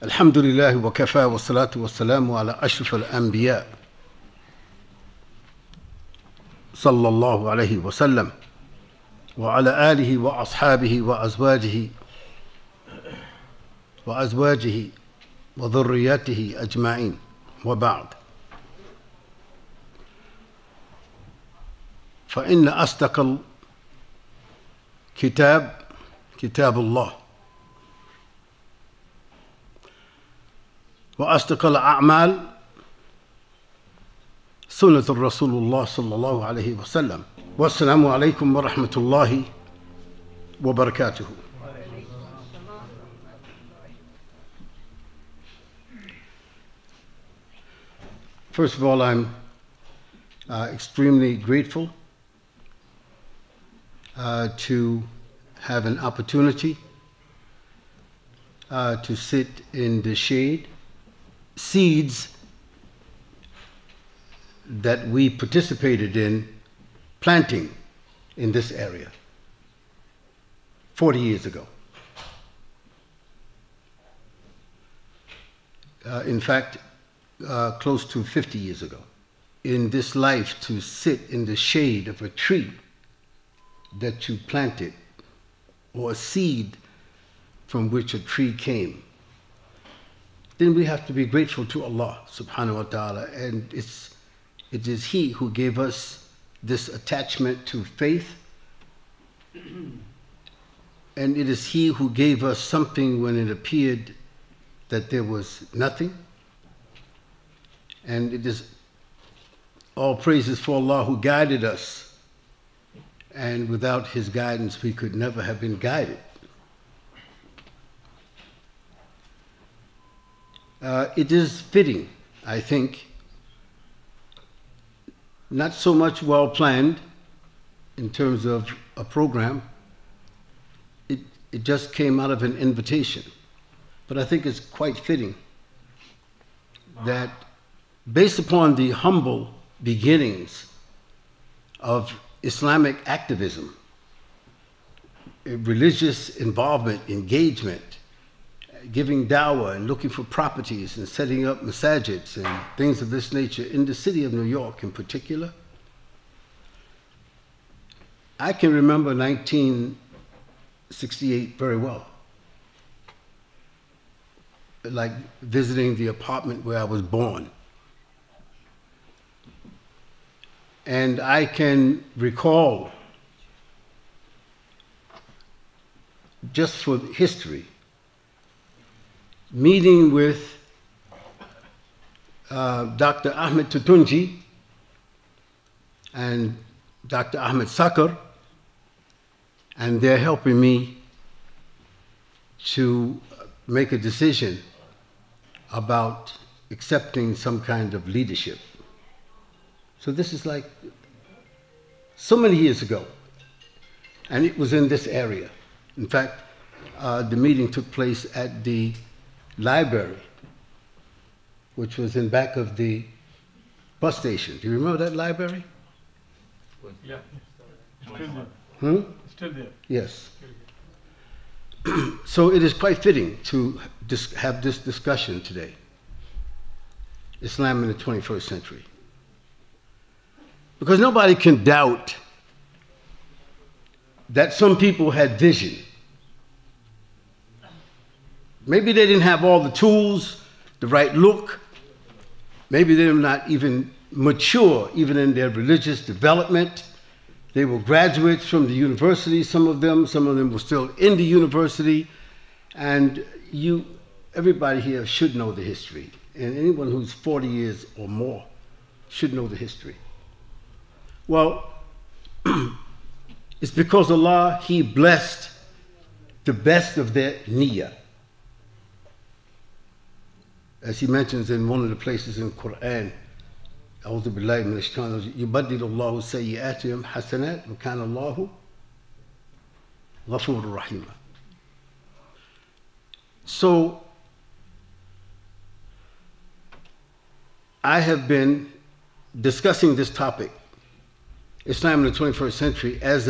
الحمد لله وكفى والصلاة والسلام على أشرف الأنبياء صلى الله عليه وسلم وعلى آله وأصحابه وأزواجه وذرياته أجمعين وبعد فإن أصدق الكتاب كتاب الله وأصدق الأعمال سنة الرسول الله صلى الله عليه وسلم والسلام عليكم ورحمة الله وبركاته. First of all, I'm extremely grateful to have an opportunity to sit in the shade. Seeds that we participated in planting in this area 40 years ago. In fact, close to 50 years ago. In this life, to sit in the shade of a tree that you planted, or a seed from which a tree came, then we have to be grateful to Allah subhanahu wa ta'ala. And it is He who gave us this attachment to faith. And it is He who gave us something when it appeared that there was nothing. And it is all praises for Allah who guided us. And without His guidance, we could never have been guided. It is fitting, I think, not so much well planned in terms of a program. It just came out of an invitation. But I think it's quite fitting that based upon the humble beginnings of Islamic activism, religious involvement, engagement, giving dawah and looking for properties and setting up masajids and things of this nature in the city of New York in particular. I can remember 1968 very well, like visiting the apartment where I was born. And I can recall, just for history, meeting with Dr. Ahmed Tutunji and Dr. Ahmed Sakar, and they're helping me to make a decision about accepting some kind of leadership. So this is like so many years ago, and it was in this area. In fact, the meeting took place at the library, which was in back of the bus station. Do you remember that library? Yeah. Still there. Still there. Yes. So it is quite fitting to have this discussion today. Islam in the 21st century. Because nobody can doubt that some people had vision. Maybe they didn't have all the tools, the right look. Maybe they were not even mature, even in their religious development. They were graduates from the university, some of them were still in the university. And everybody here should know the history. And anyone who's 40 years or more should know the history. Well, it's because Allah, He blessed the best of their niyyah. As He mentions in one of the places in the Quran, أعوذ بالله من الشيطان الرجيم يبدل الله سيئاتهم حسنات وكان الله غفور رحيم. So I have been discussing this topic, Islam in the 21st century, as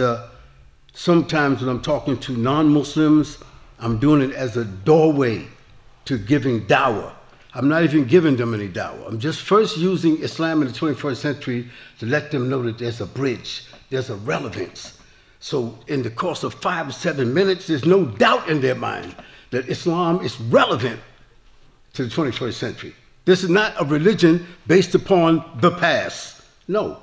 sometimes when I'm talking to non-Muslims, I'm doing it as a doorway to giving dawah. I'm not even giving them any dawah. I'm just first using Islam in the 21st century to let them know that there's a bridge, there's a relevance. So in the course of 5 or 7 minutes, there's no doubt in their mind that Islam is relevant to the 21st century. This is not a religion based upon the past. No.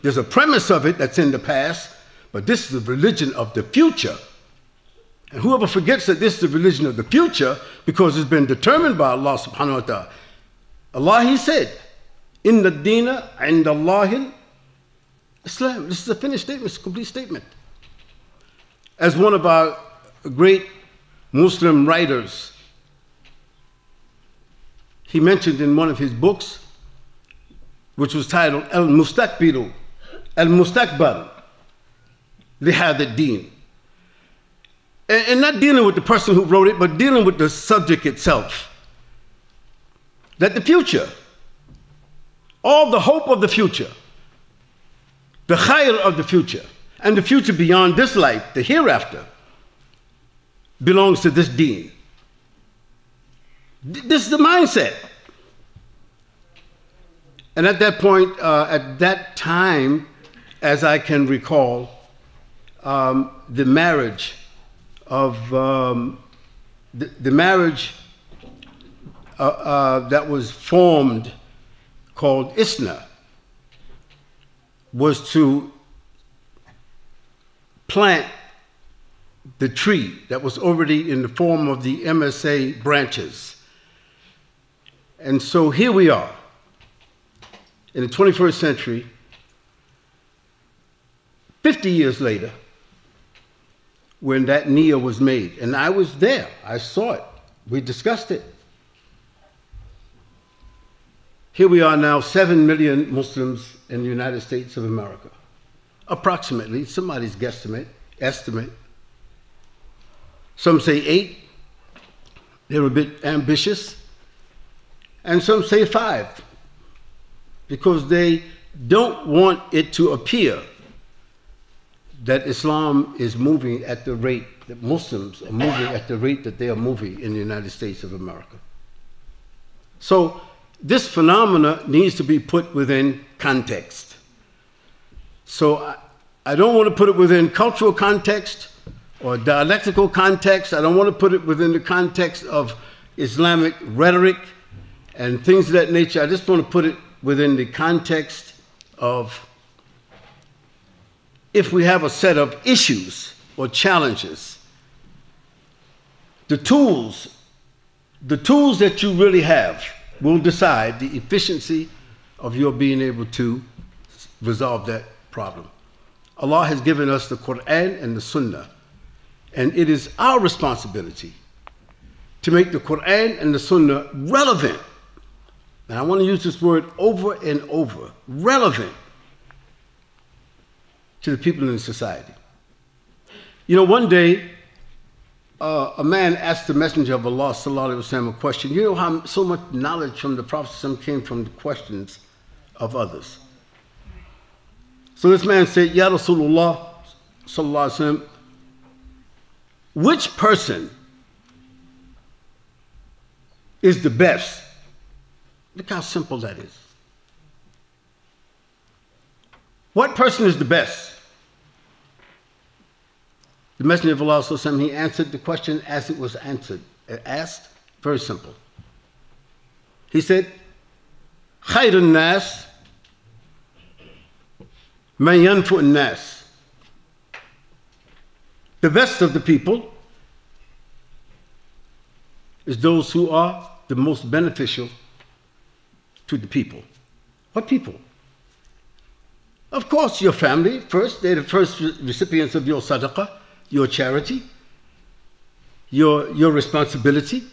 There's a premise of it that's in the past, but this is the religion of the future. And whoever forgets that this is the religion of the future, because it's been determined by Allah subhanahu wa ta'ala. Allah, He said, Inna ad-deena 'inda Allahi Islam. This is a finished statement, it's a complete statement. As one of our great Muslim writers, he mentioned in one of his books, which was titled Al-Mustaqbilu, Al-Mustaqbal, Lihad ad-Deen. And not dealing with the person who wrote it, but dealing with the subject itself. That the future, all the hope of the future, the khayr of the future, and the future beyond this life, the hereafter, belongs to this deen. This is the mindset. And at that point, at that time, as I can recall, the marriage of the marriage that was formed, called ISNA, was to plant the tree that was already in the form of the MSA branches. And so here we are in the 21st century, 50 years later, when that niyyah was made. And I was there, I saw it, we discussed it. Here we are now, 7 million Muslims in the United States of America. Approximately, somebody's guesstimate, estimate. Some say 8, they're a bit ambitious. And some say 5, because they don't want it to appear that Islam is moving at the rate that Muslims are moving at the rate that they are moving in the United States of America. So this phenomena needs to be put within context. So I don't want to put it within cultural context or dialectical context. I don't want to put it within the context of Islamic rhetoric and things of that nature. I just want to put it within the context of, if we have a set of issues or challenges, the tools that you really have will decide the efficiency of your being able to resolve that problem. Allah has given us the Quran and the Sunnah, and it is our responsibility to make the Quran and the Sunnah relevant. And I want to use this word over and over, relevant to the people in society. You know, one day, a man asked the Messenger of Allah sallallahu alaihi wasallam a question. You know how so much knowledge from the Prophet came from the questions of others. So this man said, Ya Rasulullah sallallahu alaihi wasallam, which person is the best? Look how simple that is. What person is the best? The Messenger of Allah, he answered the question as it was asked, very simple. He said, Khairun nas, man yanfu'un nas. The best of the people is those who are the most beneficial to the people. What people? Of course, your family first. They're the first recipients of your sadaqah, your charity, your responsibility.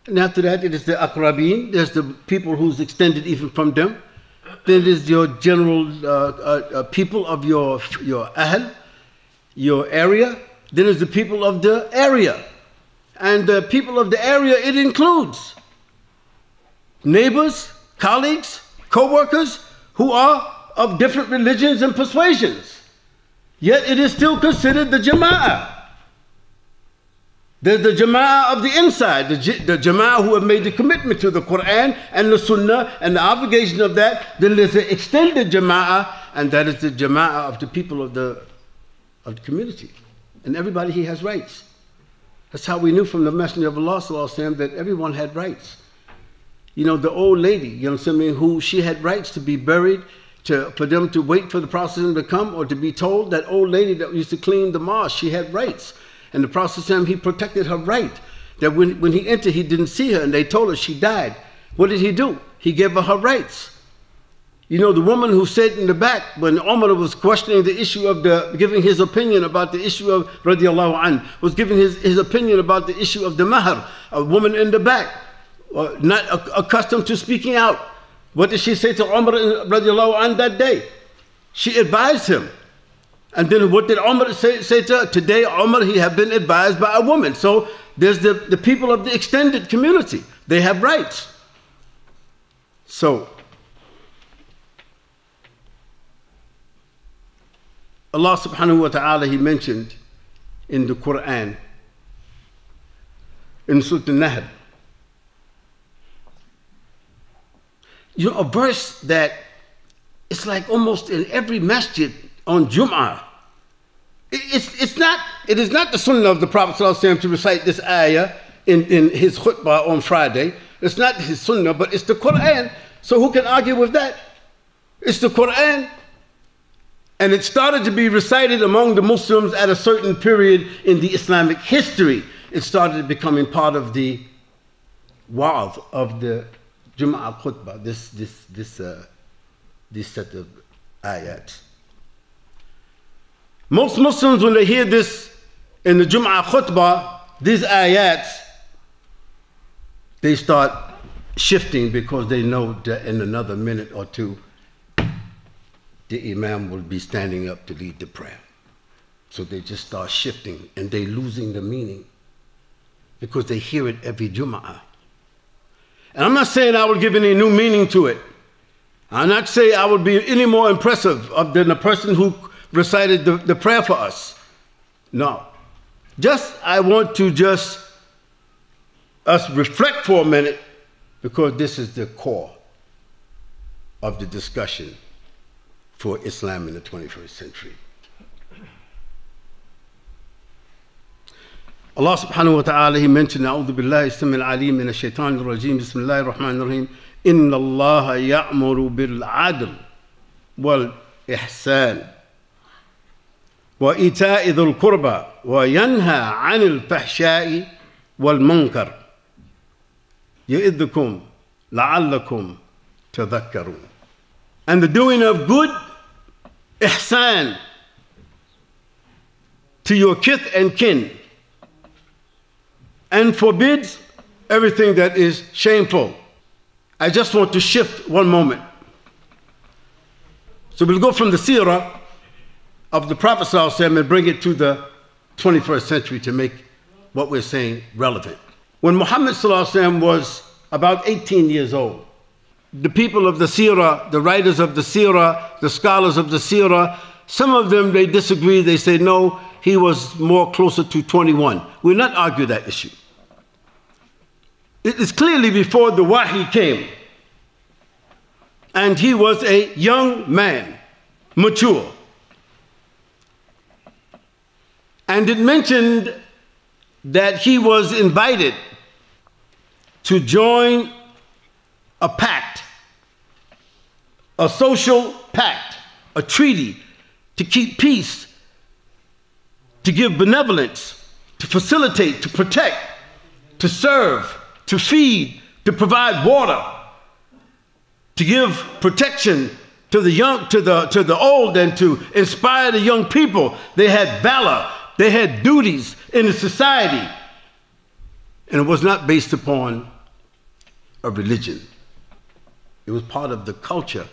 And after that, it is the aqrabeen. There's the people who's extended even from them. Then there's your general people of your ahl, your area. Then there's the people of the area. And the people of the area, it includes neighbors, colleagues, co-workers who are of different religions and persuasions. Yet it is still considered the jama'ah. There's the Jama'ah of the inside, the Jama'ah who have made the commitment to the Quran and the Sunnah and the obligation of that. Then there's the extended Jama'ah, and that is the Jama'ah of the people of the community. And everybody here has rights. That's how we knew from the Messenger of Allah ﷺ that everyone had rights. You know, the old lady, you know what I'm saying, who she had rights to be buried, for them to wait for the Prophet to come, or to be told. That old lady that used to clean the mosque, she had rights. And the Prophet, he protected her right. That when he entered, he didn't see her, and they told her she died. What did he do? He gave her rights. You know, the woman who sat in the back, when Umar was questioning the issue of giving his opinion about the issue of, radiallahu anh, was giving his opinion about the issue of the mahar, a woman in the back, not accustomed to speaking out. What did she say to Umar, radiallahu anh, that day? She advised him. And then what did Umar say to her? Today, Umar, he have been advised by a woman. So there's the people of the extended community. They have rights. So Allah subhanahu wa ta'ala, he mentioned in the Quran, in Surah An-Nahl, you know, a verse that it's like almost in every masjid on Jum'ah. It is not the sunnah of the Prophet ﷺ to recite this ayah in his khutbah on Friday. It's not his sunnah, but it's the Quran. So who can argue with that? It's the Quran. And it started to be recited among the Muslims at a certain period in the Islamic history. It started becoming part of the wa'adh of the Jum'ah khutbah, this set of ayat. Most Muslims, when they hear this in the Jum'ah khutbah, these ayats, they start shifting because they know that in another minute or two, the Imam will be standing up to lead the prayer. So they just start shifting, and they losing the meaning because they hear it every Jum'ah. And I'm not saying I will give any new meaning to it. I'm not saying I would be any more impressive than the person who recited the prayer for us. No. I want to us reflect for a minute, because this is the core of the discussion for Islam in the 21st century. Allah subhanahu wa ta'ala, he mentioned, A'udhu billahi istamil alim min ash-shaytan ar-rajim, bismillahir rahmanir rahim, inna Allah ya'muru bil-'adl wal-ihsan wa ita'i dhul qurba wa yanha 'anil fahsha'i wal-munkar ya'idhukum la'allakum tadhakkarun. And the doing of good, ihsan, to your kith and kin, and forbids everything that is shameful. I just want to shift one moment. So we'll go from the seerah of the Prophet ﷺ and bring it to the 21st century to make what we're saying relevant. When Muhammad ﷺ was about 18 years old, the people of the seerah, the writers of the seerah, the scholars of the seerah, some of them, they disagree. They say, no, he was more closer to 21. We'll not argue that issue. It is clearly before the wahi came. And he was a young man, mature. And it mentioned that he was invited to join a pact, a social pact, a treaty to keep peace, to give benevolence, to facilitate, to protect, to serve, to feed, to provide water, to give protection to the young, to the old, and to inspire the young people. They had valor, they had duties in the society. And it was not based upon a religion. It was part of the culture.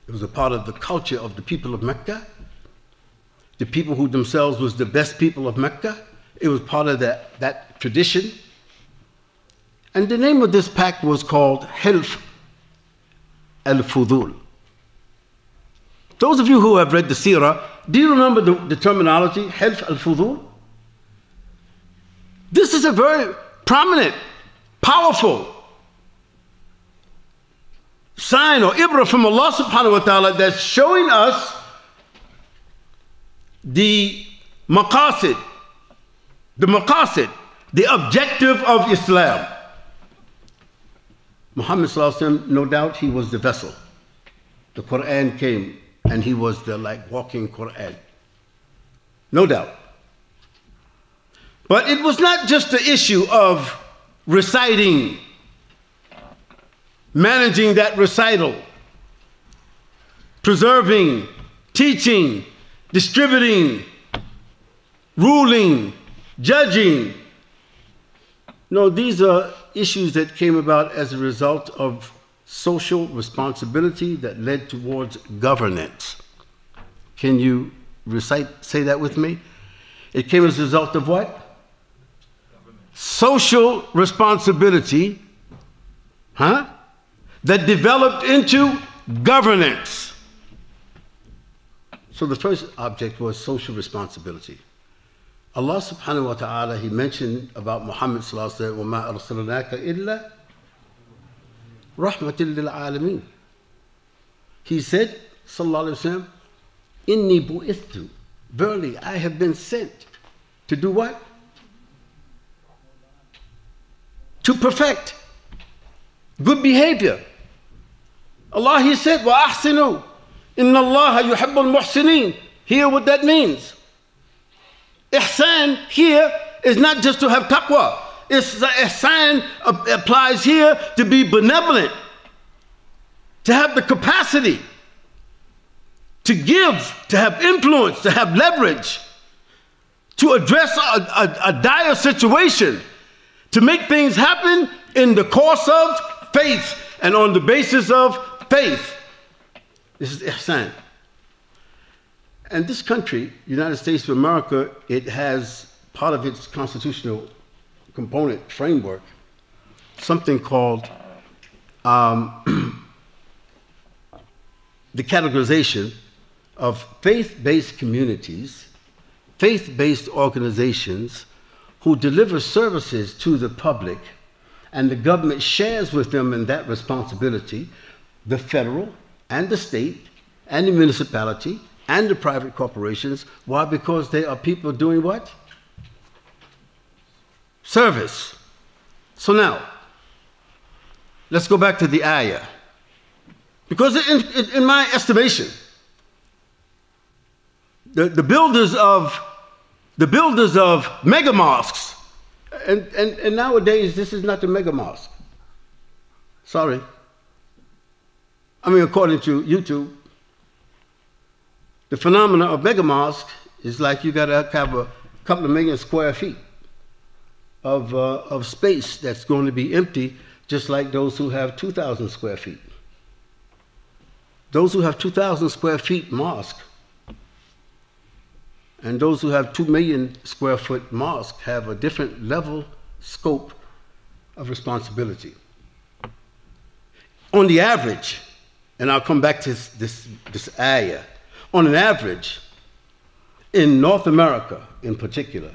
It was a part of the culture of the people of Mecca, the people who themselves was the best people of Mecca. It was part of that tradition. And the name of this pact was called Hilf al-Fudul. Those of you who have read the seerah, do you remember the terminology, Hilf al-Fudul? This is a very prominent, powerful sign or ibrah from Allah subhanahu wa ta'ala that's showing us the maqasid, the objective of Islam. Muhammad sallallahu alaihi wasallam, no doubt he was the vessel. The Quran came and he was the like walking Quran. No doubt. But it was not just the issue of reciting, managing that recital, preserving, teaching, distributing, ruling, judging. No, these are issues that came about as a result of social responsibility that led towards governance. Can you say that with me? It came as a result of what? Social responsibility, that developed into governance. So the first object was social responsibility. Allah subhanahu wa ta'ala, he mentioned about Muhammad sallallahu alaihi wasallam, وَمَا أَرْسَلْنَاكَ إِلَّا رَحْمَةً لِلْعَالَمِينَ. He said, sallallahu alaihi wasallam, إِنِّي بُئِثْتُ, verily I have been sent to do what? To perfect good behavior. Allah, he said, وَأَحْسِنُوا إِنَّ اللَّهَ يُحِبُّ الْمُحْسِنِينَ. Hear what that means. Ihsan here is not just to have taqwa. Ihsan applies here to be benevolent, to have the capacity, to give, to have influence, to have leverage, to address a dire situation, to make things happen in the course of faith and on the basis of faith. This is ihsan. And this country, United States of America, it has part of its constitutional component framework, something called the categorization of faith-based communities, faith-based organizations who deliver services to the public, and the government shares with them in that responsibility, the federal and the state and the municipality and the private corporations. Why? Because they are people doing what? Service. So now, let's go back to the ayah. Because in my estimation, the builders of mega mosques, and nowadays this is not the mega mosque. Sorry. I mean, according to YouTube, the phenomena of mega mosque is like you got to have a couple of million square feet of space that's going to be empty, just like those who have 2,000 square feet. Those who have 2,000 square feet mosque and those who have 2 million square foot mosque have a different level, scope of responsibility. On the average, and I'll come back to this ayah, on an average, in North America in particular,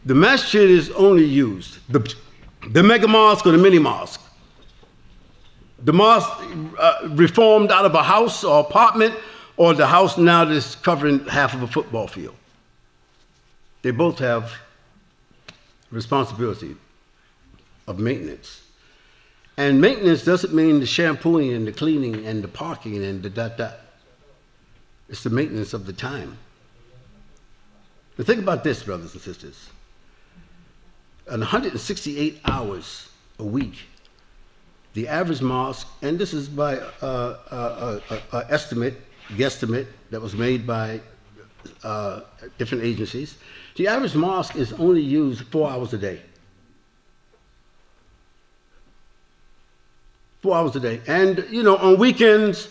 the masjid is only used, the mega mosque or the mini mosque. The mosque reformed out of a house or apartment, or the house now that's covering half of a football field. They both have responsibility of maintenance. And maintenance doesn't mean the shampooing and the cleaning and the parking and the da-da. It's the maintenance of the time. But think about this, brothers and sisters. 168 hours a week, the average mosque, and this is by guesstimate that was made by different agencies, the average mosque is only used 4 hours a day. 4 hours a day. And, you know, on weekends,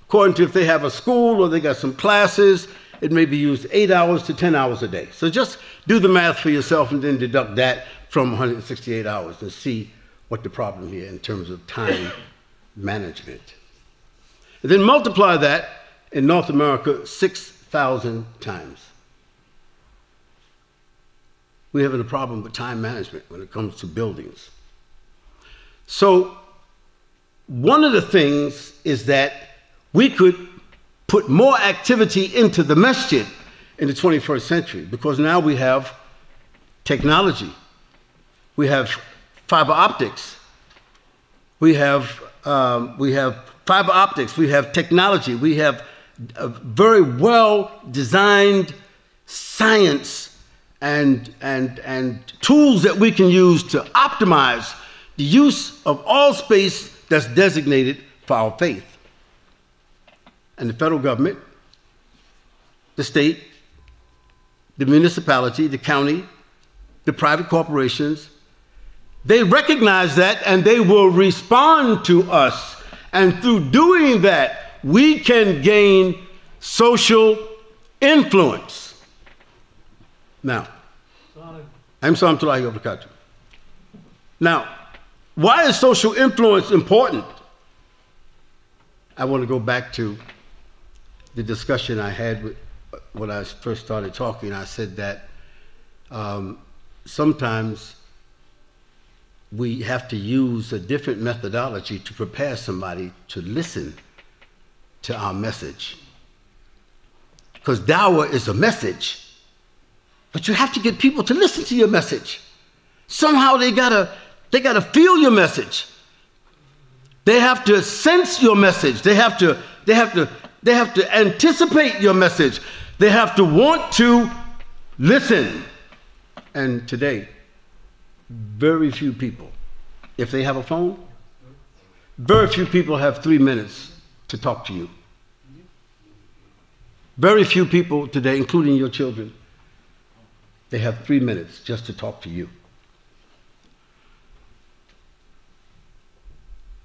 according to if they have a school or they got some classes, it may be used 8 hours to 10 hours a day. So just do the math for yourself and then deduct that from 168 hours and see what the problem here in terms of time management. And then multiply that in North America 6,000 times. we're having a problem with time management when it comes to buildings. So one of the things is that we could put more activity into the masjid in the 21st century, because now we have technology, we have fiber optics, we have fiber optics, we have technology, we have a very well designed science and tools that we can use to optimize the use of all space that's designated for our faith. And the federal government, the state, the municipality, the county, the private corporations, they recognize that and they will respond to us. And through doing that, we can gain social influence. Now, now, why is social influence important? I want to go back to the discussion I had when I first started talking. I said that sometimes we have to use a different methodology to prepare somebody to listen to our message. Because Dawah is a message, but you have to get people to listen to your message. Somehow they gotta feel your message. They have to sense your message. They have to anticipate your message. They have to want to listen. And today, very few people, if they have a phone, very few people have 3 minutes to talk to you. Very few people today, including your children, they have 3 minutes just to talk to you.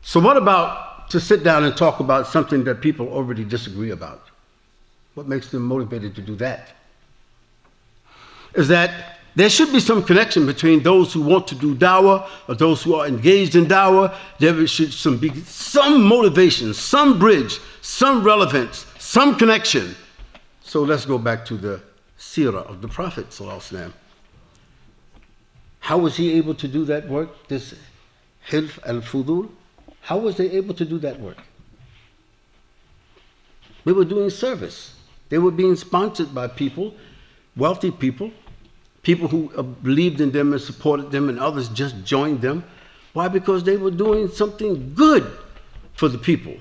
So what about to sit down and talk about something that people already disagree about? What makes them motivated to do that? Is that there should be some connection between those who want to do Dawah or those who are engaged in Dawah. There should be some motivation, some bridge, some relevance, some connection. So let's go back to the seerah of the Prophet ﷺ. How was he able to do that work, this hilf al-fudul? How was they able to do that work? They were doing service. They were being sponsored by people, wealthy people, people who believed in them and supported them, and others just joined them. Why? Because they were doing something good for the people.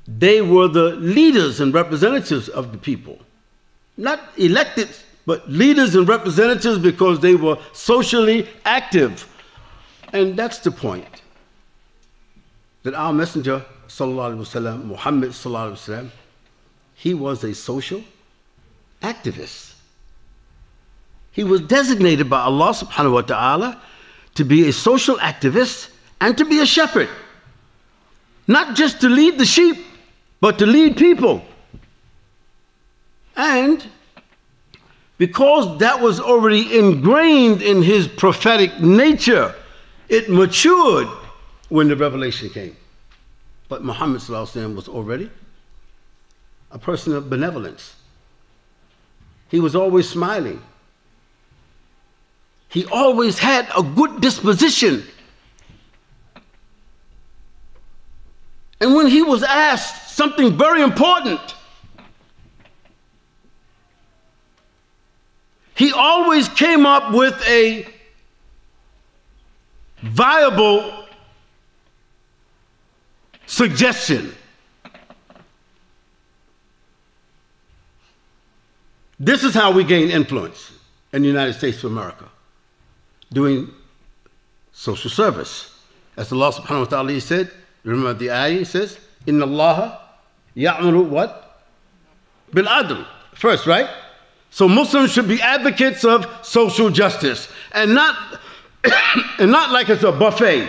They were the leaders and representatives of the people. Not elected, but leaders and representatives because they were socially active. And that's the point. That our Messenger, sallallahu alaihi wasallam, Muhammad sallallahu alaihi wasallam, he was a social activist. He was designated by Allah subhanahu wa ta'ala to be a social activist and to be a shepherd. Not just to lead the sheep, but to lead people. And because that was already ingrained in his prophetic nature, it matured when the revelation came. But Muhammad sallallahu alaihi wasallam was already a person of benevolence. He was always smiling. He always had a good disposition. And when he was asked something very important, he always came up with a viable suggestion. This is how we gain influence in the United States of America, doing social service. As Allah subhanahu wa ta'ala said, remember the ayah, says, Inna Allah ya'muru what? Bil adl. First, right? So Muslims should be advocates of social justice and not like it's a buffet.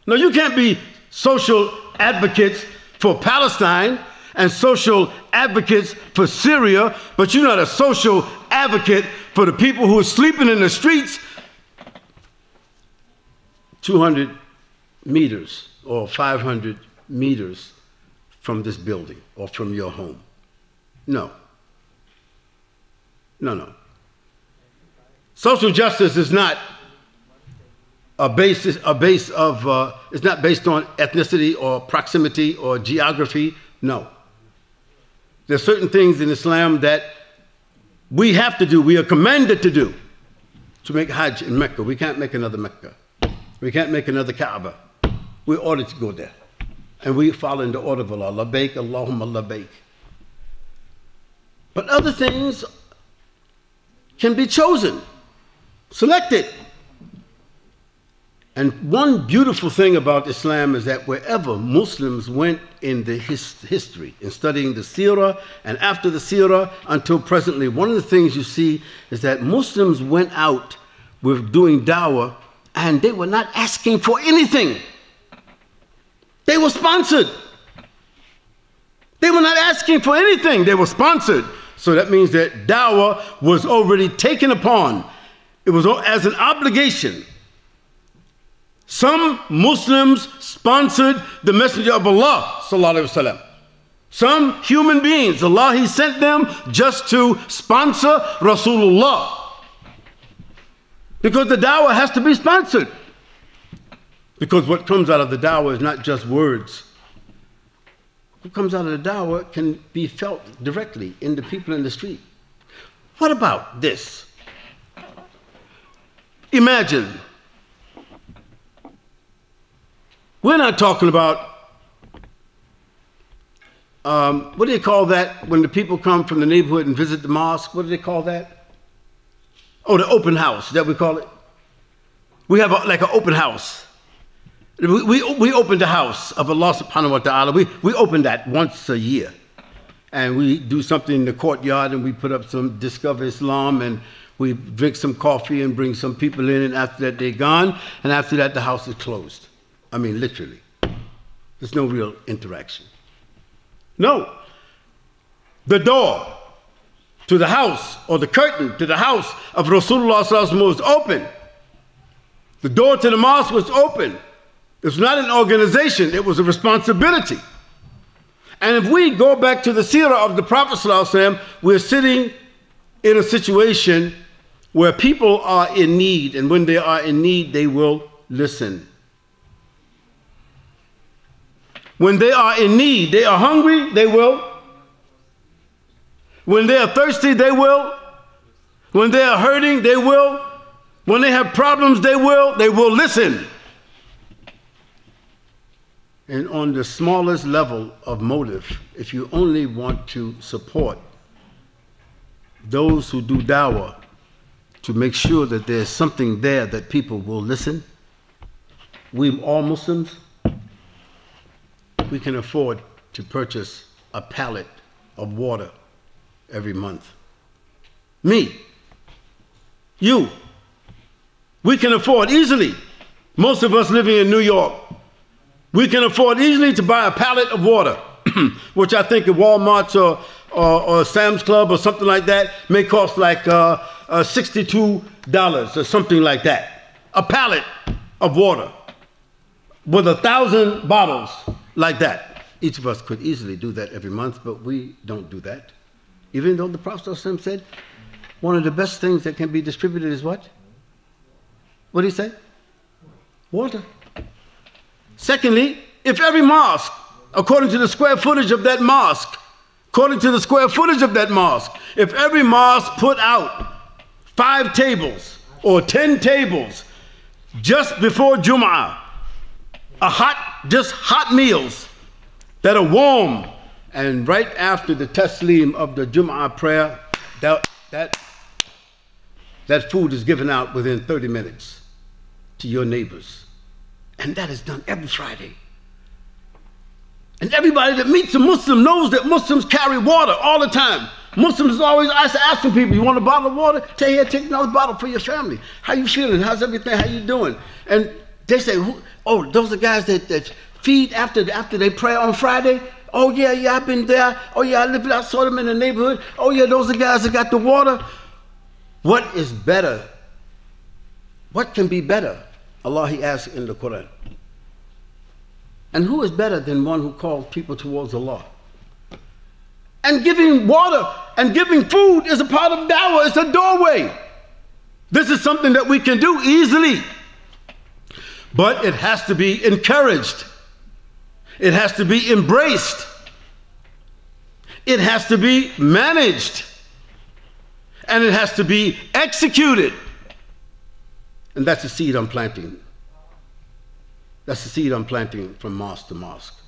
No, you can't be social advocates for Palestine and social advocates for Syria, but you're not a social advocate for the people who are sleeping in the streets 200 meters or 500 meters from this building or from your home. No. No, no. Social justice is not it's not based on ethnicity or proximity or geography. No. There's certain things in Islam that we have to do, we are commanded to do, to make Hajj in Mecca. We can't make another Mecca. We can't make another Kaaba. We're ordered to go there. And we follow in the order of Allah. Labbaik, Allahumma labbaik. But other things can be chosen, selected. And one beautiful thing about Islam is that wherever Muslims went in the history, in studying the seerah and after the seerah until presently, one of the things you see is that Muslims went out with doing dawah and they were not asking for anything. They were sponsored. They were not asking for anything. They were sponsored. So that means that dawah was already taken upon. It was as an obligation. Some Muslims sponsored the Messenger of Allah, sallallahu alaihi wasallam. Some human beings, Allah, He sent them just to sponsor Rasulullah. Because the dawah has to be sponsored. Because what comes out of the dawah is not just words. What comes out of the dawah can be felt directly in the people in the street. What about this? Imagine, we're not talking about, what do they call that when the people come from the neighborhood and visit the mosque? What do they call that? Oh, the open house, is that what we call it? We have like an open house. We open the house of Allah subhanahu wa ta'ala. We open that once a year. And we do something in the courtyard and we put up some Discover Islam and we drink some coffee and bring some people in, and after that they're gone, and after that the house is closed. I mean, literally. There's no real interaction. No. The door to the house, or the curtain to the house of Rasulullah sallallahu alaihi wasallam was open. The door to the mosque was open. It was not an organization, it was a responsibility. And if we go back to the seerah of the Prophet sallallahu alaihi wasallam, we're sitting in a situation where people are in need, and when they are in need, they will listen. When they are in need, they are hungry, they will. When they are thirsty, they will. When they are hurting, they will. When they have problems, they will listen. And on the smallest level of motive, if you only want to support those who do dawah, to make sure that there's something there that people will listen, we all Muslims, we can afford to purchase a pallet of water every month. Me, you, we can afford easily, most of us living in New York, we can afford easily to buy a pallet of water, which I think at Walmart or Sam's Club or something like that may cost like $62 or something like that. A pallet of water with 1,000 bottles like that. Each of us could easily do that every month, but we don't do that. Even though the Prophet ﷺ said one of the best things that can be distributed is what? What did he say? Water. Secondly, if every mosque, according to the square footage of that mosque, if every mosque put out 5 tables or 10 tables just before Jum'ah, just hot meals that are warm, and right after the taslim of the Jum'ah prayer, that food is given out within 30 minutes to your neighbors. And that is done every Friday. And everybody that meets a Muslim knows that Muslims carry water all the time. Muslims is always asking people, you want a bottle of water? Take another bottle for your family. How you feeling? How's everything? How you doing? And they say, oh, those are guys that feed after they pray on Friday? Oh yeah, I've been there. Oh yeah, I saw them in the neighborhood. Oh yeah, those are guys that got the water. What is better? What can be better? Allah, He asks in the Quran. And who is better than one who calls people towards Allah? And giving water and giving food is a part of dawah. It's a doorway. This is something that we can do easily, but it has to be encouraged. It has to be embraced. It has to be managed. And it has to be executed. And that's the seed I'm planting. That's the seed I'm planting from mosque to mosque.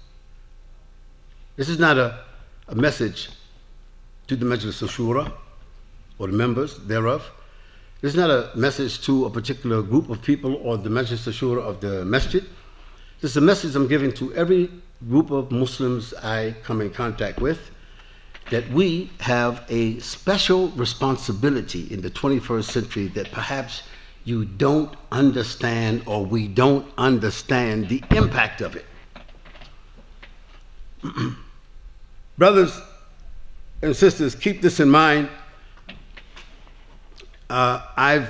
This is not a message to the Majlis al-Shura or the members thereof. This is not a message to a particular group of people or the Majlis al-Shura of the masjid. This is a message I'm giving to every group of Muslims I come in contact with, that we have a special responsibility in the 21st century that perhaps you don't understand, or we don't understand the impact of it. Brothers and sisters, keep this in mind. I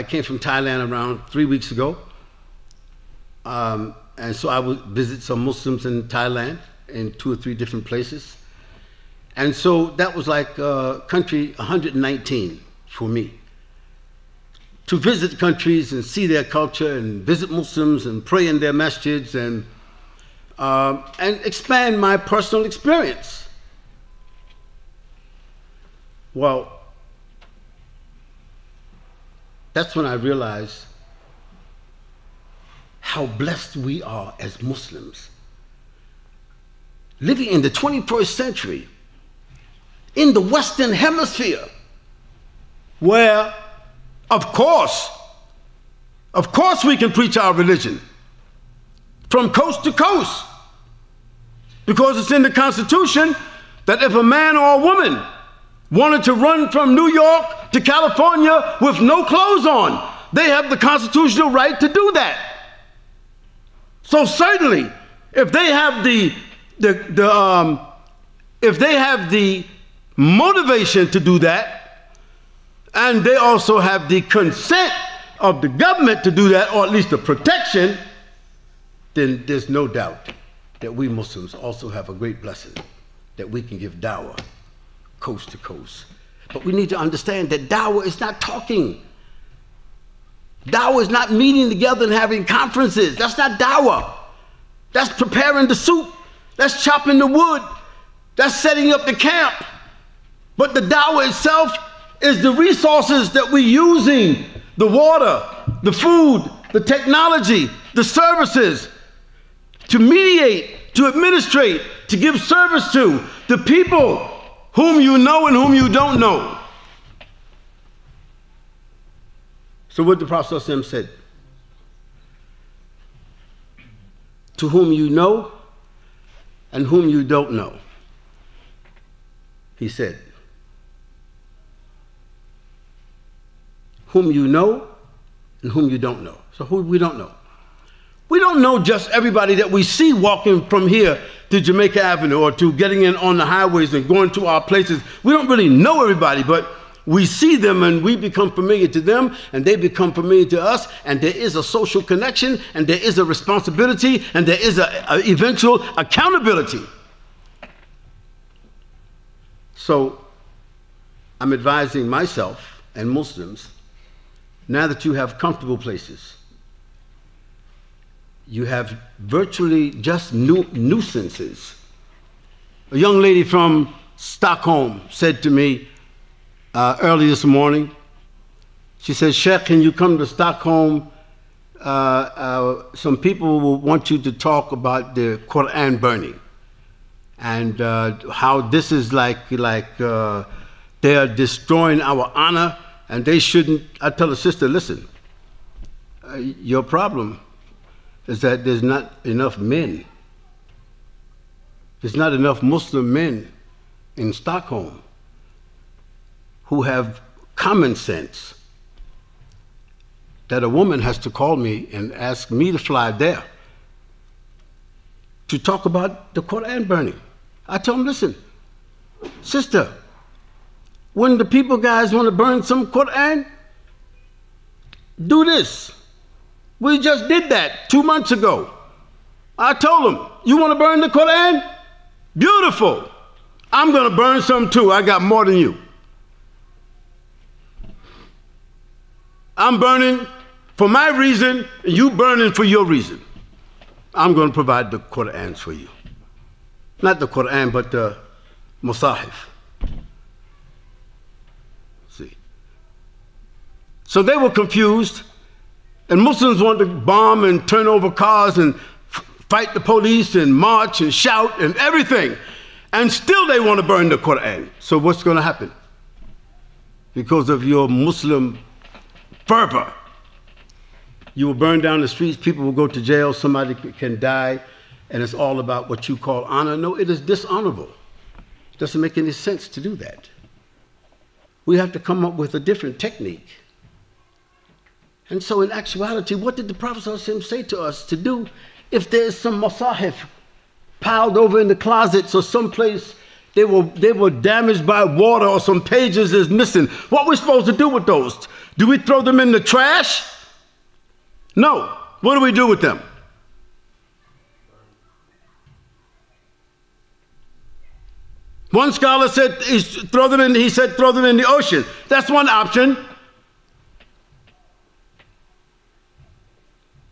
came from Thailand around 3 weeks ago. And so I would visit some Muslims in Thailand in 2 or 3 different places. And so that was like country 119 for me. To visit countries and see their culture and visit Muslims and pray in their masjids and expand my personal experience. Well, that's when I realized how blessed we are as Muslims, living in the 21st century, in the Western Hemisphere, where, of course we can preach our religion from coast to coast, because it's in the Constitution that if a man or a woman wanted to run from New York to California with no clothes on, they have the constitutional right to do that. So certainly, if they have the motivation to do that, and they also have the consent of the government to do that, or at least the protection, then there's no doubt that we Muslims also have a great blessing, that we can give dawah coast to coast. But we need to understand that dawah is not talking. Dawah is not meeting together and having conferences. That's not dawah. That's preparing the soup. That's chopping the wood. That's setting up the camp. But the dawah itself is the resources that we're using, the water, the food, the technology, the services, to mediate, to administrate, to give service to the people whom you know and whom you don't know. So what the Prophet ﷺ said, to whom you know and whom you don't know. He said, whom you know and whom you don't know. So who we don't know? We don't know just everybody that we see walking from here to Jamaica Avenue or to getting in on the highways and going to our places. We don't really know everybody, but we see them and we become familiar to them and they become familiar to us, and there is a social connection and there is a responsibility and there is an eventual accountability. So I'm advising myself and Muslims, now that you have comfortable places, you have virtually just nuisances. A young lady from Stockholm said to me early this morning, she said, Sheikh, can you come to Stockholm? Some people will want you to talk about the Quran burning and how this is like they are destroying our honor and they shouldn't. I tell the sister, listen, your problem is that there's not enough men. There's not enough Muslim men in Stockholm who have common sense that a woman has to call me and ask me to fly there to talk about the Quran burning. I tell them, listen, sister, when the people guys want to burn some Quran, do this. We just did that 2 months ago. I told them, you want to burn the Quran? Beautiful. I'm going to burn some too. I got more than you. I'm burning for my reason, and you burning for your reason. I'm going to provide the Qur'ans for you. Not the Qur'an, but the Musahif. See. So they were confused, and Muslims wanted to bomb and turn over cars and fight the police and march and shout and everything. And still they want to burn the Qur'an. So what's going to happen? Because of your Muslim fervor, you will burn down the streets, people will go to jail, somebody can die, and it's all about what you call honor. No, it is dishonorable. It doesn't make any sense to do that. We have to come up with a different technique. And so in actuality, what did the Prophet ﷺ say to us to do if there's some masahif piled over in the closets or someplace they were damaged by water or some pages is missing? What are we supposed to do with those? Do we throw them in the trash? No. What do we do with them? One scholar said he said throw them in the ocean. That's one option.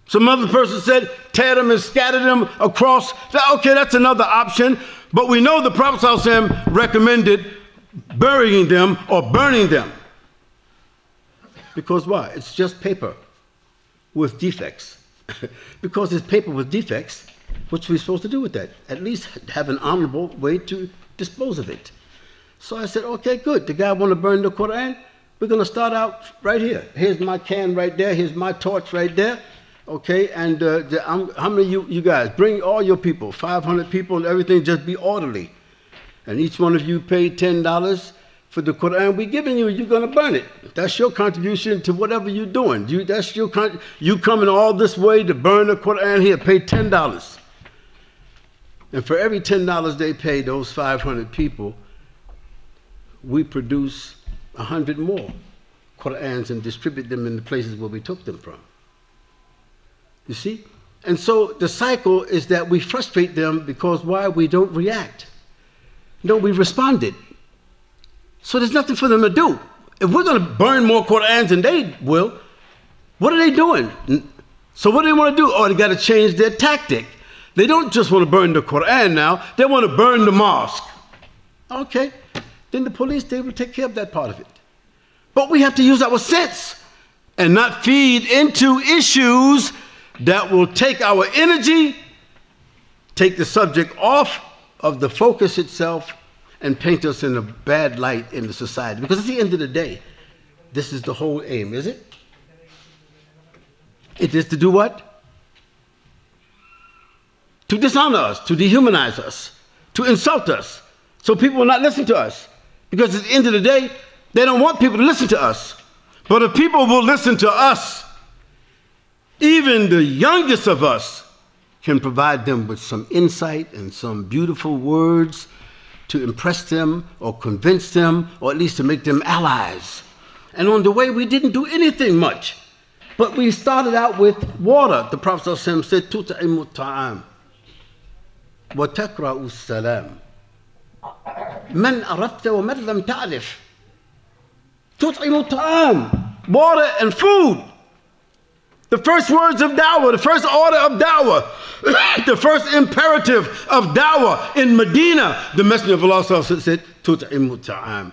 Some other person said tear them and scatter them across. Okay, that's another option. But we know the Prophet ﷺ recommended burying them or burning them. Because why? It's just paper with defects. Because it's paper with defects, what's we supposed to do with that? At least have an honorable way to dispose of it. So I said, okay, good. The guy want to burn the Quran? We're going to start out right here. Here's my can right there. Here's my torch right there. Okay, and how many of you guys? Bring all your people, 500 people and everything, just be orderly. And each one of you pay $10 for the Quran we're giving you, you're going to burn it. That's your contribution to whatever you're doing. You coming all this way to burn the Quran here, pay $10. And for every $10 they pay those 500 people, we produce 100 more Qur'ans and distribute them in the places where we took them from. You see? And so the cycle is that we frustrate them because why? We don't react. No, we responded. So there's nothing for them to do. If we're going to burn more Qur'ans than they will, what are they doing? So what do they want to do? Oh, they got to change their tactic. They don't just want to burn the Qur'an now, they want to burn the mosque. Okay, then the police, they will take care of that part of it. But we have to use our sense and not feed into issues that will take our energy, take the subject off of the focus itself, and paint us in a bad light in the society. Because at the end of the day, this is the whole aim, is it? It is to do what? To dishonor us, to dehumanize us, to insult us, so people will not listen to us. Because at the end of the day, they don't want people to listen to us. But if people will listen to us, even the youngest of us can provide them with some insight and some beautiful words to impress them or convince them, or at least to make them allies. And on the way, we didn't do anything much. But we started out with water. The Prophet ﷺ said, تُطْعِمُ الطَّعَامِ وَتَقْرَأُ السَّلَامِ مَنْ أَرَفْتَ وَمَنْ لَمْ تَعْرِفْ. تُطْعِمُ الطَّعَامِ, water and food. The first words of dawah, the first order of dawah, the first imperative of dawah in Medina, the Messenger of Allah said, تُطْعِمُ الطَّعَامِ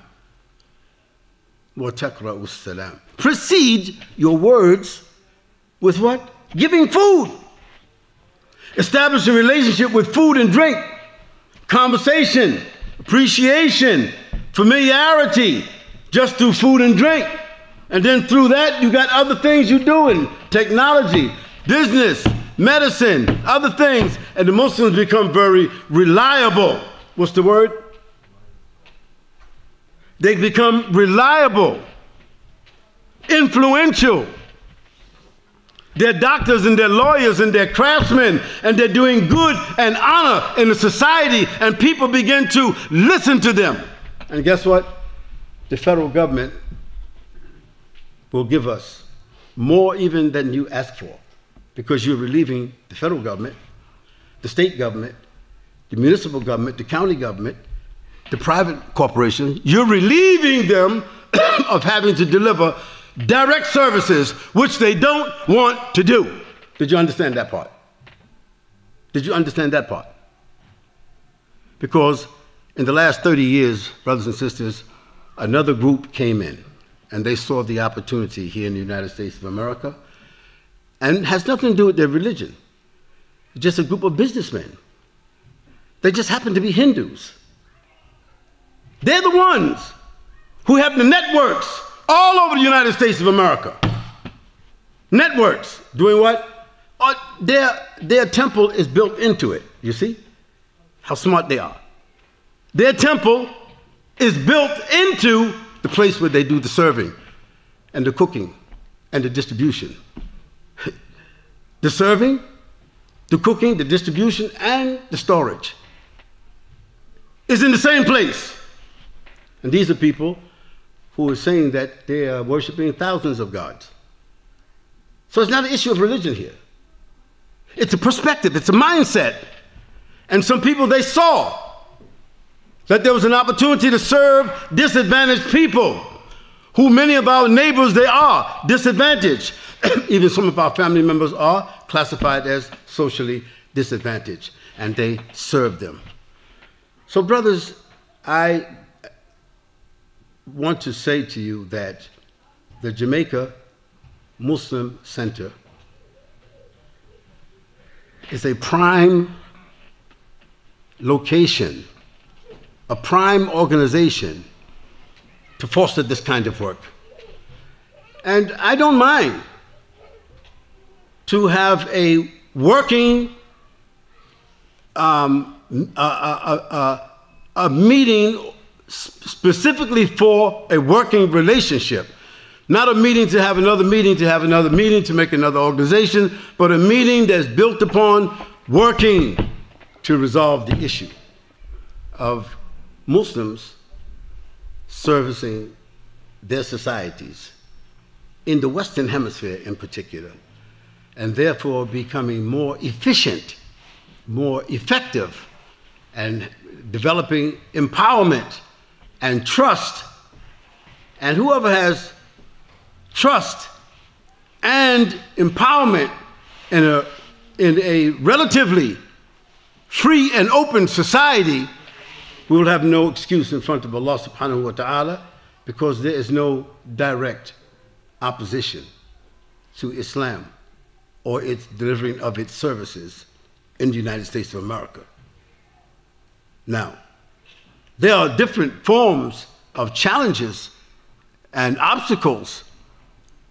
وَتَقْرَأُ السَّلَامِ. Precede your words with what? Giving food. Establish a relationship with food and drink, conversation, appreciation, familiarity, just through food and drink. And then through that, you got other things you're doing, technology, business, medicine, other things. And the Muslims become very reliable. What's the word? They become reliable, influential. They're doctors and they're lawyers and they're craftsmen, and they're doing good and honor in the society, and people begin to listen to them. And guess what? The federal government will give us more even than you ask for, because you're relieving the federal government, the state government, the municipal government, the county government, the private corporation. You're relieving them of having to deliver direct services, which they don't want to do. Did you understand that part? Did you understand that part? Because in the last 30 years, brothers and sisters, another group came in, and they saw the opportunity here in the United States of America, and it has nothing to do with their religion. It's just a group of businessmen. They just happen to be Hindus. They're the ones who have the networks all over the United States of America. Networks. Doing what? Their temple is built into it. You see how smart they are. Their temple is built into the place where they do the serving and the cooking and the distribution. The serving, the cooking, the distribution, and the storage is in the same place. And these are people who are saying that they are worshiping thousands of gods. So it's not an issue of religion here. It's a perspective, it's a mindset. And some people, they saw that there was an opportunity to serve disadvantaged people, who many of our neighbors, they are disadvantaged. Even some of our family members are classified as socially disadvantaged, and they serve them. So brothers, I want to say to you that the Jamaica Muslim Center is a prime location, a prime organization to foster this kind of work. And I don't mind to have a working, a meeting specifically for a working relationship. Not a meeting to have another meeting, to have another meeting, to make another organization, but a meeting that's built upon working to resolve the issue of Muslims servicing their societies in the Western Hemisphere in particular, and therefore becoming more efficient, more effective, and developing empowerment and trust. And whoever has trust and empowerment in a relatively free and open society, we will have no excuse in front of Allah subhanahu wa ta'ala, because there is no direct opposition to Islam or its delivering of its services in the United States of America. Now, there are different forms of challenges and obstacles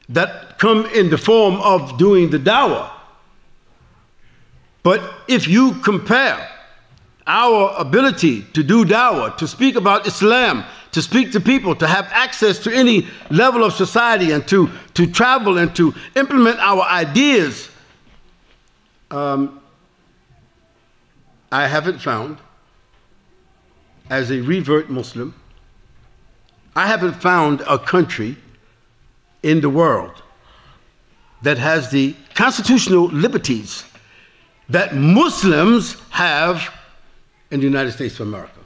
that come in the form of doing the dawah. But if you compare our ability to do dawah, to speak about Islam, to speak to people, to have access to any level of society, and to travel and to implement our ideas, I haven't found, as a revert Muslim, I haven't found a country in the world that has the constitutional liberties that Muslims have in the United States of America.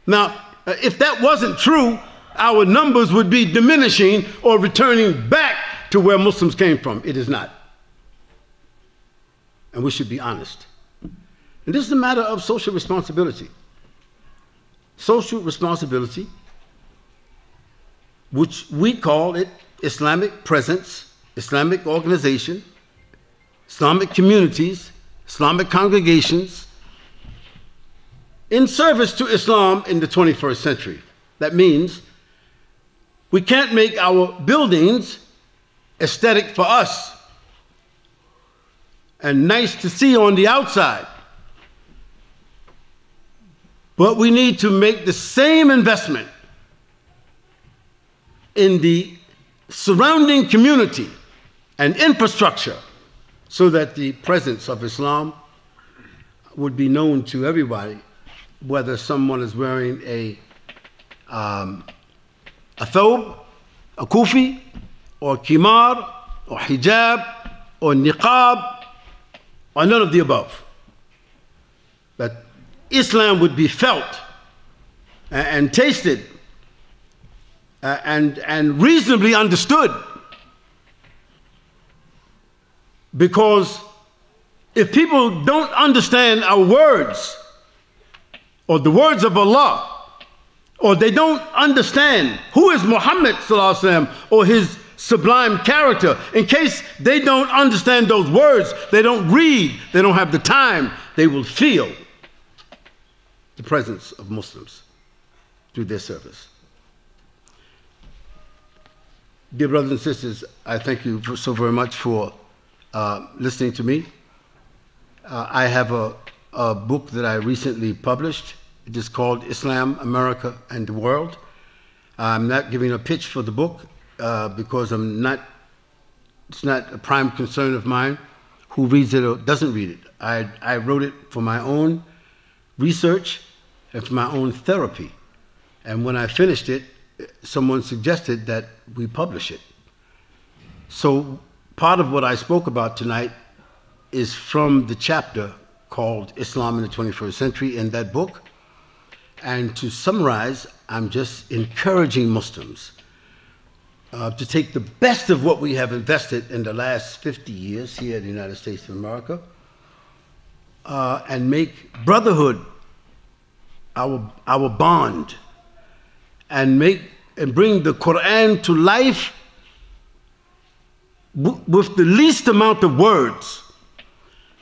Now, if that wasn't true, our numbers would be diminishing or returning back to where Muslims came from. It is not. And we should be honest. And this is a matter of social responsibility. Social responsibility, which we call it Islamic presence, Islamic organization, Islamic communities, Islamic congregations, in service to Islam in the 21st century. That means we can't make our buildings aesthetic for us and nice to see on the outside, but we need to make the same investment in the surrounding community and infrastructure so that the presence of Islam would be known to everybody, whether someone is wearing a thawb, a kufi, or kimar, or hijab, or niqab, or none of the above. That Islam would be felt and tasted and reasonably understood. Because if people don't understand our words, or the words of Allah, or they don't understand who is Muhammad sallallahu alaihi wasallam or his sublime character, in case they don't understand those words, they don't read, they don't have the time, they will feel the presence of Muslims through their service. Dear brothers and sisters, I thank you so very much for listening to me. I have a book that I recently published. It is called Islam, America, and the World. I'm not giving a pitch for the book because it's not a prime concern of mine who reads it or doesn't read it. I wrote it for my own research and for my own therapy. And when I finished it, someone suggested that we publish it. So part of what I spoke about tonight is from the chapter called Islam in the 21st Century in that book. And to summarize, I'm just encouraging Muslims to take the best of what we have invested in the last 50 years here in the United States of America and make brotherhood our bond, and bring the Quran to life with the least amount of words,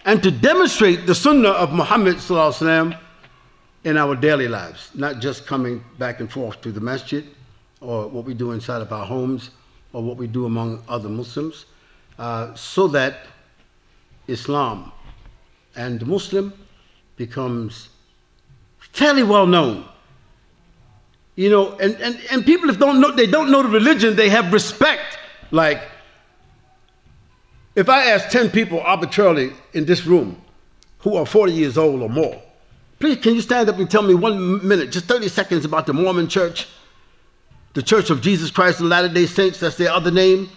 and to demonstrate the Sunnah of Muhammad sallallahu alaihi wasallam in our daily lives, not just coming back and forth to the masjid or what we do inside of our homes or what we do among other Muslims, so that Islam and the Muslim becomes fairly well known. You know, and people, if they don't know the religion, they have respect. Like, if I ask 10 people arbitrarily in this room who are 40 years old or more, please, can you stand up and tell me 1 minute, just 30 seconds about the Mormon Church, the Church of Jesus Christ of Latter-day Saints, that's their other name?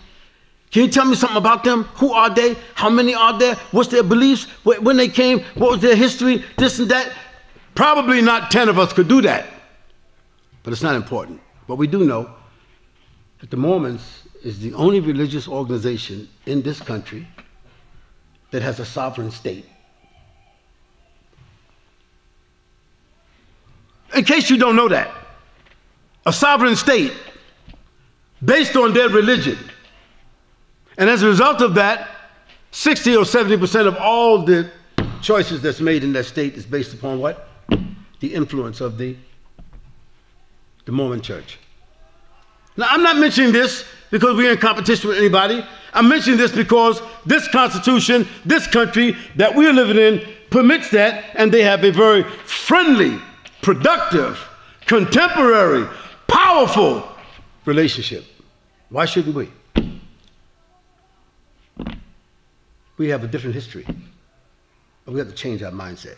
Can you tell me something about them? Who are they? How many are there? What's their beliefs? When they came? What was their history? This and that? Probably not 10 of us could do that. But it's not important. But we do know that the Mormons is the only religious organization in this country that has a sovereign state. In case you don't know that, a sovereign state based on their religion. And as a result of that, 60 or 70% of all the choices that's made in that state is based upon what? The influence of the Mormon Church. Now, I'm not mentioning this because we're in competition with anybody. I'm mentioning this because this Constitution, this country that we're living in, permits that, and they have a very friendly, productive, contemporary, powerful relationship. Why shouldn't we? We have a different history, but we have to change our mindset.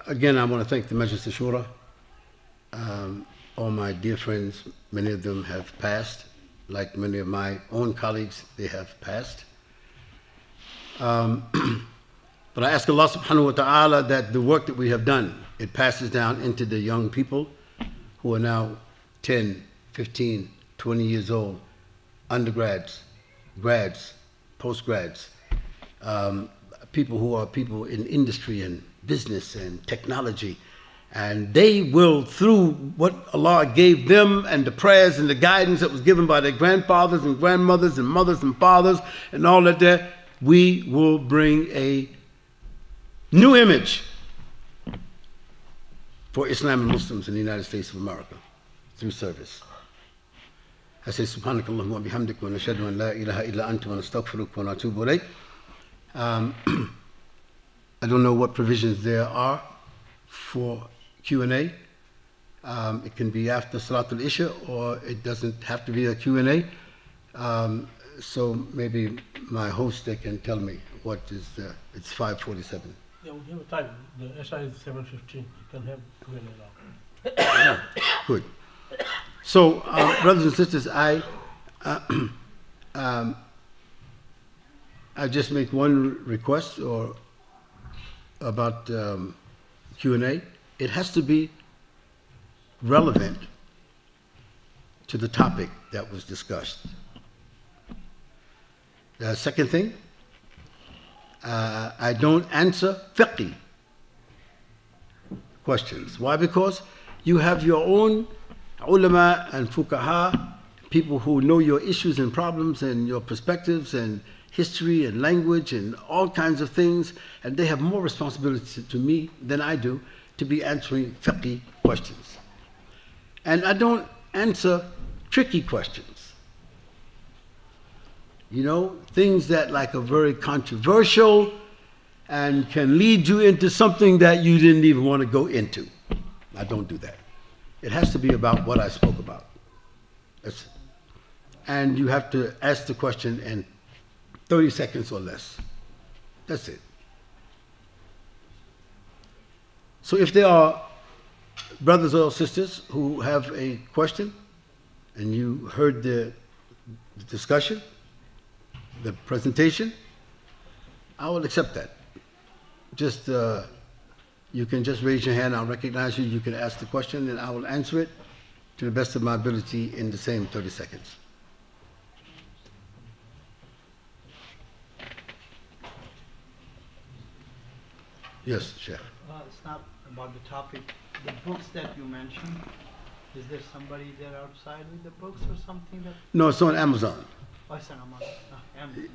Again, I want to thank the Majlis al-Shura. All my dear friends, many of them have passed. Like many of my own colleagues, they have passed. But I ask Allah subhanahu wa ta'ala that the work that we have done, it passes down into the young people who are now 10, 15, 20 years old, undergrads, grads, postgrads, people who are people in industry and business and technology. And they will, through what Allah gave them and the prayers and the guidance that was given by their grandfathers and grandmothers and mothers and fathers and all that there, we will bring a new image for Islam and Muslims in the United States of America through service. I say, Subhanakallahumma wa bihamdik wa nashhadu an la ilaha illa anta wa nastaghfiruka wa natubu ilayk. I don't know what provisions there are for Q&A. It can be after Salatul Isha, or it doesn't have to be a Q&A. So maybe my host, they can tell me what is it's 5:47. Yeah, we have a time. The Isha is 7:15. You can have Q&A now. Good. So, brothers and sisters, I just make one request about Q&A. It has to be relevant to the topic that was discussed. The second thing, I don't answer fiqh questions. Why? Because you have your own ulama and fuqaha, people who know your issues and problems and your perspectives and history and language and all kinds of things, and they have more responsibility to me than I do to be answering fiqh questions. And I don't answer tricky questions. You know, things that like are very controversial and can lead you into something that you didn't even want to go into. I don't do that. It has to be about what I spoke about. And you have to ask the question in 30 seconds or less. That's it. So if there are brothers or sisters who have a question and you heard the discussion, the presentation, I will accept that. Just, you can just raise your hand, I'll recognize you, you can ask the question and I will answer it to the best of my ability in the same 30 seconds. Yes, Sheikh. It's not about the topic. The books that you mentioned, is there somebody there outside with the books or something that? No, it's on Amazon. Oh, it's on Amazon.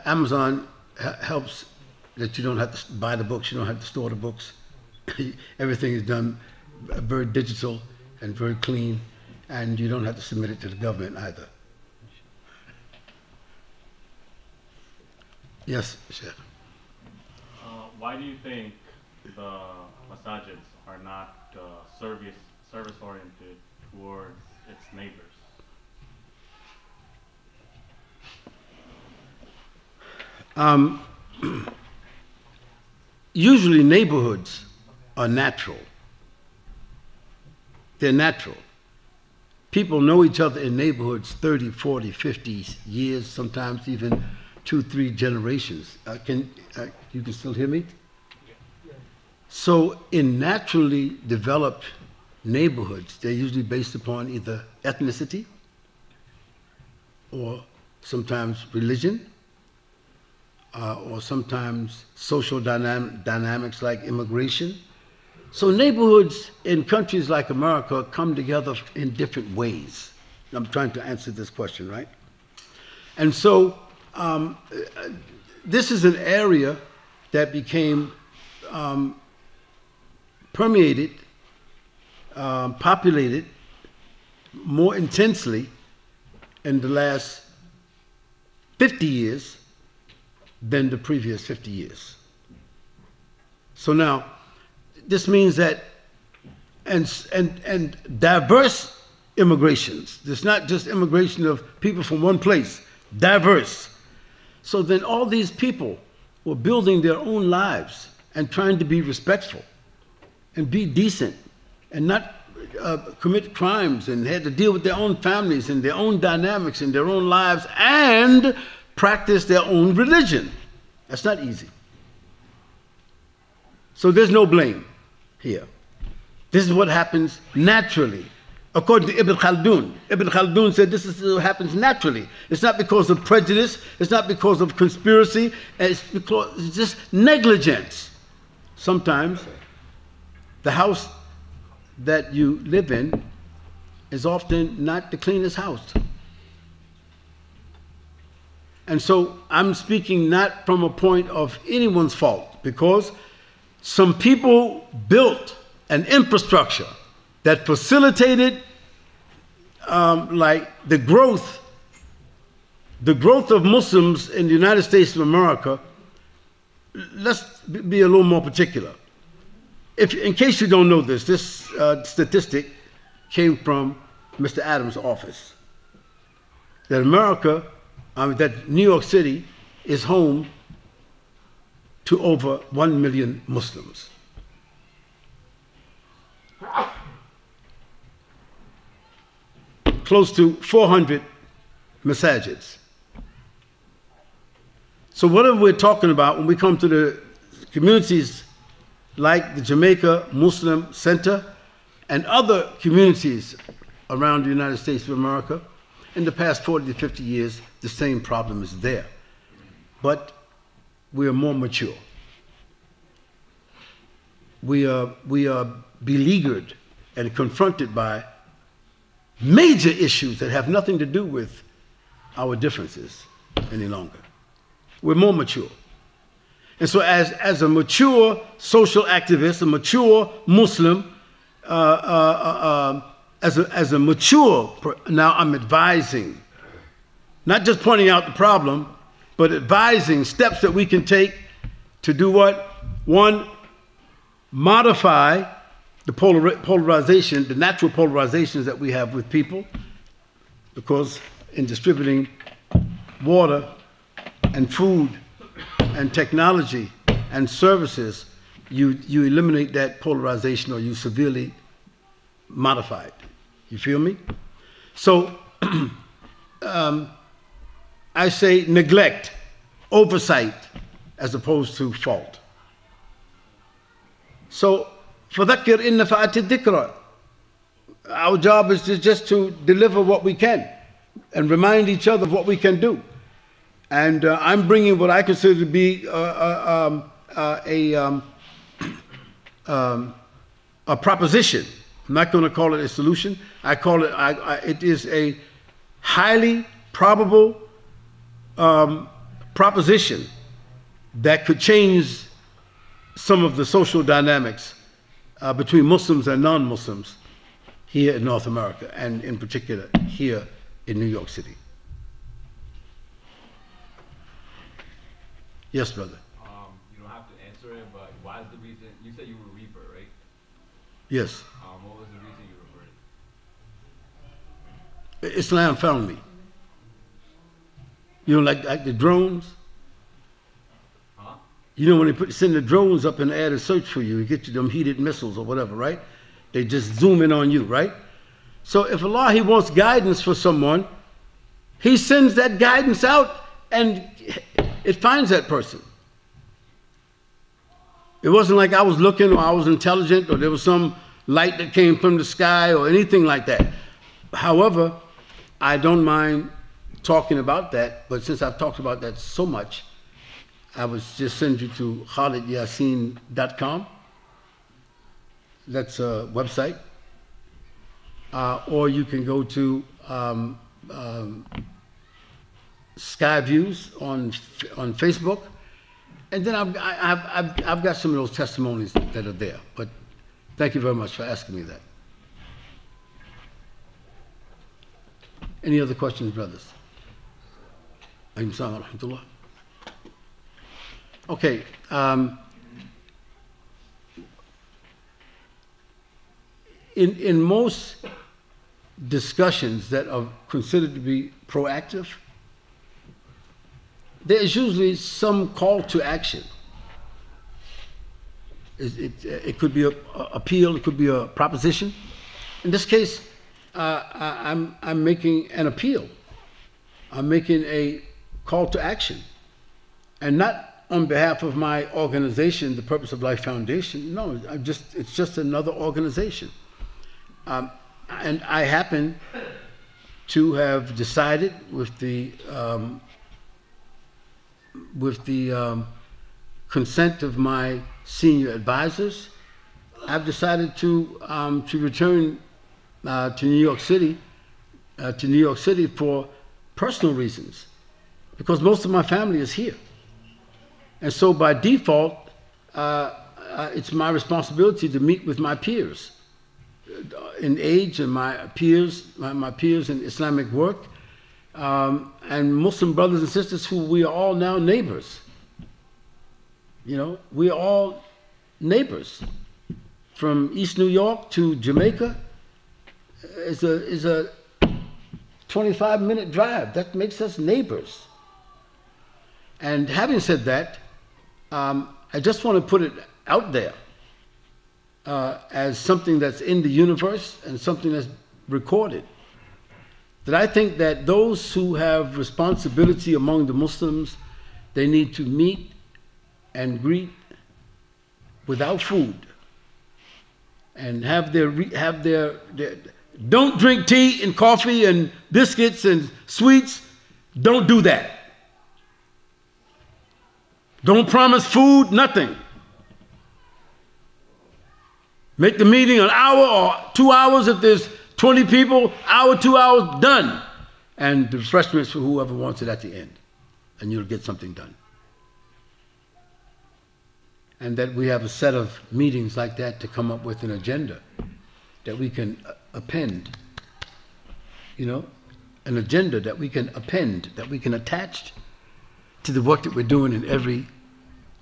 Amazon helps that you don't have to buy the books, you don't have to store the books. Everything is done very digital and very clean, and you don't have to submit it to the government either. Yes, Sheikh. Why do you think the masajids are not service-oriented towards its neighbors? Usually neighborhoods are natural. They're natural. People know each other in neighborhoods 30, 40, 50 years, sometimes even 2, 3 generations. You can still hear me? So in naturally developed neighborhoods, they're usually based upon either ethnicity or sometimes religion, or sometimes social dynamics like immigration. So neighborhoods in countries like America come together in different ways. I'm trying to answer this question, right? And so this is an area that became permeated, populated more intensely in the last 50 years than the previous 50 years. So now, this means that, and diverse immigrations, there's not just immigration of people from one place, diverse. So then all these people were building their own lives and trying to be respectful and be decent and not commit crimes, and had to deal with their own families and their own dynamics and their own lives and practice their own religion. That's not easy. So there's no blame here. This is what happens naturally. According to Ibn Khaldun. Ibn Khaldun said this is what happens naturally. It's not because of prejudice, it's not because of conspiracy, it's because it's just negligence. Sometimes the house that you live in is often not the cleanest house. And so I'm speaking not from a point of anyone's fault, because some people built an infrastructure that facilitated like the growth of Muslims in the United States of America. Let's be a little more particular. In case you don't know this, this statistic came from Mr. Adams' office. That that New York City is home to over 1 million Muslims. Close to 400 masajids. So whatever we're talking about when we come to the communities like the Jamaica Muslim Center, and other communities around the United States of America, in the past 40 to 50 years, the same problem is there. But we are more mature. We are beleaguered and confronted by major issues that have nothing to do with our differences any longer. We're more mature. And so as a mature social activist, a mature Muslim, as a mature, now I'm advising, not just pointing out the problem, but advising steps that we can take to do what? One, modify the polarization, the natural polarizations that we have with people, because in distributing water and food and technology and services, you eliminate that polarization, or you severely modify it. You feel me? So I say neglect, oversight, as opposed to fault. So فَذَكِّرْ إِنَّ فَأَتِ الذِّكْرَ. Our job is just to deliver what we can and remind each other of what we can do. And I'm bringing what I consider to be a proposition. I'm not going to call it a solution. I call it, it is a highly probable proposition that could change some of the social dynamics between Muslims and non-Muslims here in North America, and in particular here in New York City. Yes, brother. You don't have to answer it, but why is the reason, you said you were a reaper, right? Yes. What was the reason you referred? Islam found me. You know, like the drones? Huh? You know, when they send the drones up in the air to search for you, you get you them heated missiles or whatever, right? They just zoom in on you, right? So if Allah, He wants guidance for someone, He sends that guidance out and it finds that person. It wasn't like I was looking, or I was intelligent, or there was some light that came from the sky or anything like that. However, I don't mind talking about that, but since I've talked about that so much, I would just send you to KhalidYasin.com. That's a website. Or you can go to Skyviews on Facebook, and then I've got some of those testimonies that are there. But thank you very much for asking me that. Any other questions, brothers? Okay. In most discussions that are considered to be proactive, there is usually some call to action. It could be an appeal, it could be a proposition. In this case, I'm making an appeal. I'm making a call to action. And not on behalf of my organization, the Purpose of Life Foundation. No, it's just another organization. And I happen to have decided with the consent of my senior advisors, I've decided to return to New York City for personal reasons, because most of my family is here. And so by default, it's my responsibility to meet with my peers in age, and my peers in Islamic work, and Muslim brothers and sisters who we are all now neighbors. You know, we are all neighbors. From East New York to Jamaica is a 25-minute drive. That makes us neighbors. And having said that, I just want to put it out there as something that's in the universe and something that's recorded, that I think that those who have responsibility among the Muslims, they need to meet and greet without food and have their don't drink tea and coffee and biscuits and sweets. Don't do that. Don't promise food, nothing. Make the meeting an hour or 2 hours if there's 20 people, hour, 2 hours, done. And the refreshments for whoever wants it at the end. And you'll get something done. And that we have a set of meetings like that to come up with an agenda that we can append, you know, an agenda that we can append, that we can attach to the work that we're doing in every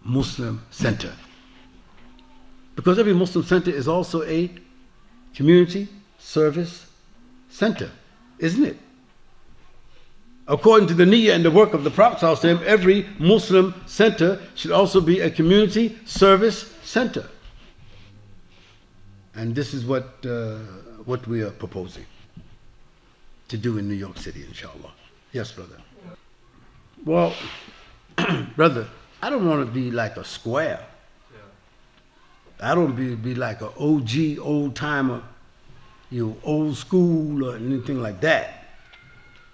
Muslim center. Because every Muslim center is also a community service center, isn't it? According to the niyyah and the work of the Prophet ﷺ, every Muslim center should also be a community service center. And this is what we are proposing to do in New York City, inshallah. Yes, brother. Well, brother, I don't want to be like a square. I don't want to be like an OG, old-timer, you know, old school or anything like that.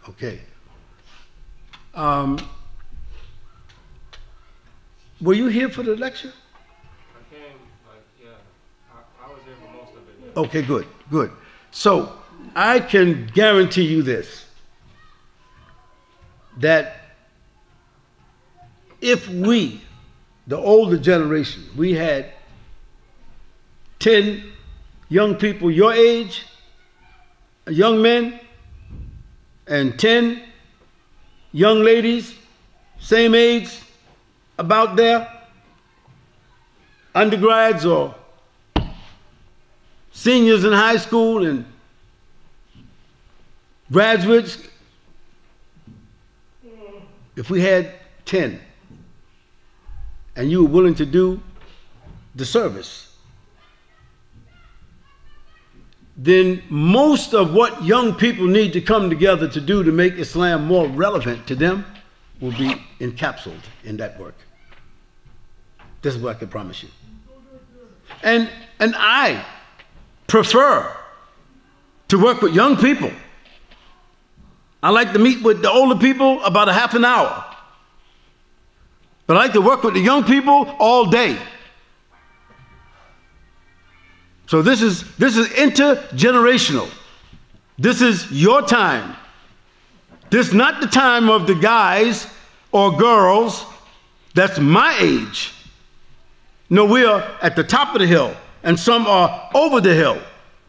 Okay. Were you here for the lecture? I came, I was here for most of it. Yeah. Okay, good, good. So I can guarantee you this, that if we, the older generation, we had 10 young people your age, young men, and 10 young ladies, same age, about there, undergrads or seniors in high school and graduates, if we had 10 and you were willing to do the service, then most of what young people need to come together to do to make Islam more relevant to them will be encapsulated in that work. This is what I can promise you. And I prefer to work with young people. I like to meet with the older people about a half an hour. But I like to work with the young people all day. So this is intergenerational. This is your time. This is not the time of the guys or girls that's my age. No, we are at the top of the hill, and some are over the hill,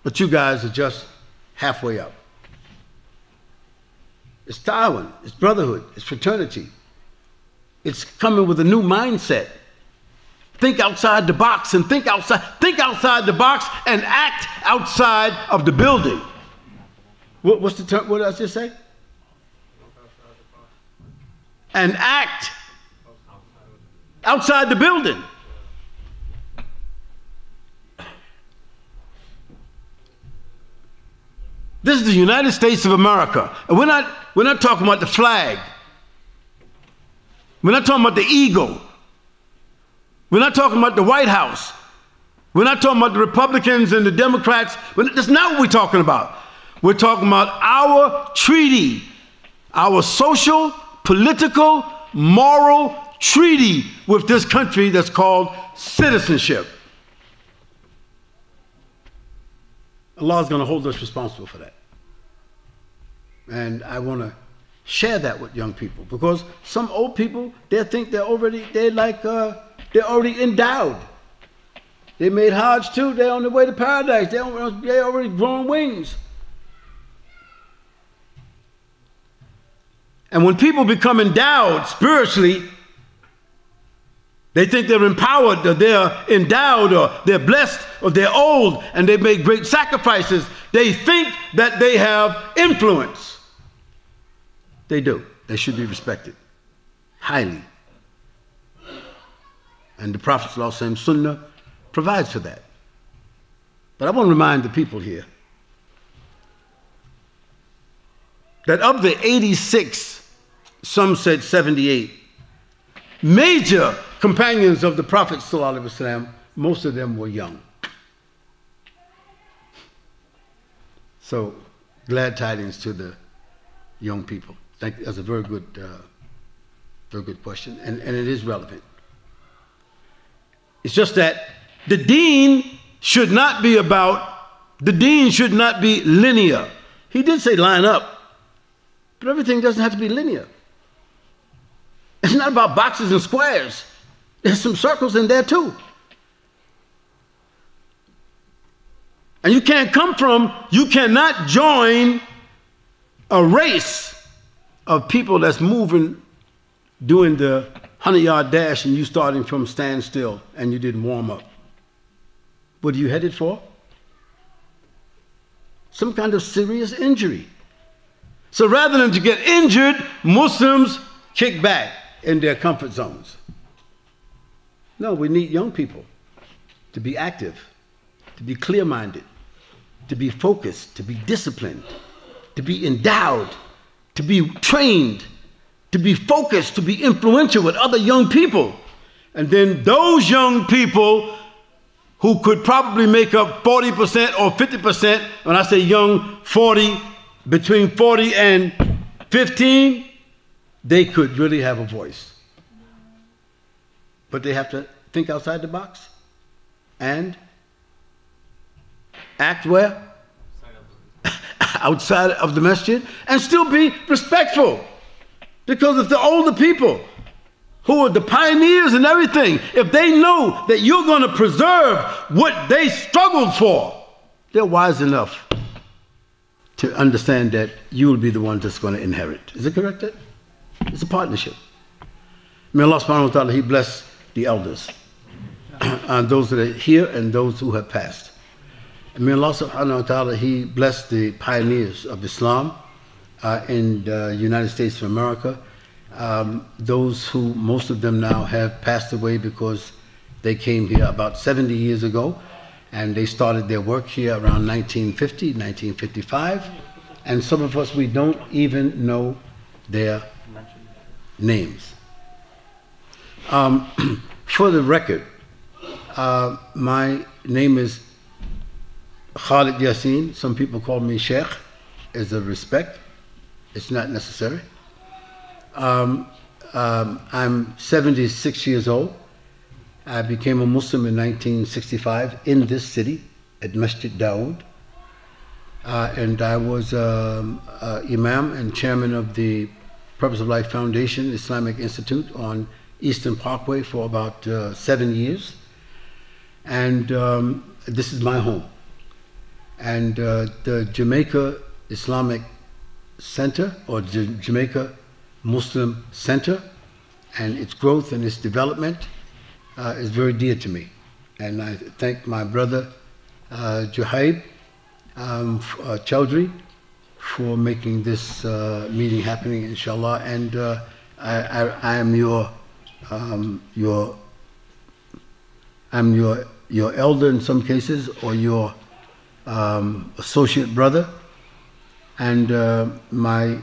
but you guys are just halfway up. It's ta'awun, it's brotherhood, it's fraternity. It's coming with a new mindset. Think outside the box and think outside the box and act outside of the building. What's the term? What did I just say? And act outside the building. This is the United States of America. And we're not talking about the flag. We're not talking about the eagle. We're not talking about the White House. We're not talking about the Republicans and the Democrats. That's not what we're talking about. We're talking about our treaty, our social, political, moral treaty with this country that's called citizenship. Allah is going to hold us responsible for that. And I want to share that with young people, because some old people, they think they're already endowed. They made Hajj too. They're on their way to paradise. They're already growing wings. And when people become endowed spiritually, they think they're empowered, or they're endowed, or they're blessed, or they're old, and they make great sacrifices. They think that they have influence. They do. They should be respected highly. And the Prophet ﷺ Sunnah provides for that. But I want to remind the people here that of the 86, some said 78, major companions of the Prophet ﷺ, most of them were young. So, glad tidings to the young people. Thank you. That's a very good question, and it is relevant. It's just that the deen should not be linear. He did say line up, but everything doesn't have to be linear. It's not about boxes and squares. There's some circles in there too. And you cannot join a race of people that's moving, doing the 100-yard dash, and you starting from standstill and you didn't warm up. What are you headed for? Some kind of serious injury. So rather than to get injured, Muslims kick back in their comfort zones. No, we need young people to be active, to be clear-minded, to be focused, to be disciplined, to be endowed, to be trained, to be focused, to be influential with other young people. And then those young people who could probably make up 40% or 50%, when I say young, 40, between 40 and 15, they could really have a voice. But they have to think outside the box and act where? Outside of the masjid, and still be respectful. Because if the older people who are the pioneers and everything, if they know that you're going to preserve what they struggled for, they're wise enough to understand that you will be the one that's going to inherit. Is it correct? It's a partnership. May Allah subhanahu wa ta'ala, He bless the elders, and those that are here and those who have passed. And may Allah subhanahu wa ta'ala, He bless the pioneers of Islam in the United States of America. Those who, most of them now have passed away because they came here about 70 years ago, and they started their work here around 1950, 1955. And some of us, we don't even know their names. For the record, my name is Khalid Yasin. Some people call me Shaykh as a respect. It's not necessary. I'm 76 years old. I became a Muslim in 1965 in this city at Masjid Dawood. And I was Imam and Chairman of the Purpose of Life Foundation Islamic Institute on Eastern Parkway for about 7 years. And this is my home. And the Jamaica Islamic Center, or Jamaica Muslim Center, and its growth and its development is very dear to me. And I thank my brother Juhaib Chowdhury for making this meeting happening, inshallah. And I am your elder in some cases, or your associate brother. And my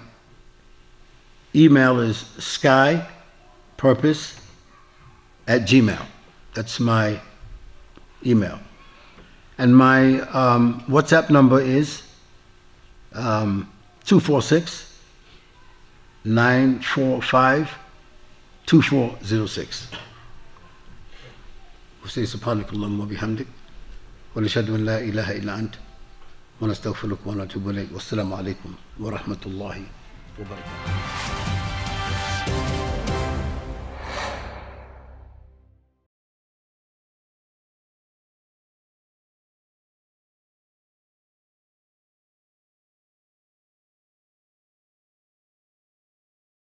email is skypurpose@gmail. That's my email. And my WhatsApp number is 246-945-2406. وسي سبحانك اللهم وبحمدك ونشهد أن لا إله إلا أنت ونستغفرك ونتوب إليك والسلام عليكم ورحمة الله وبركاته.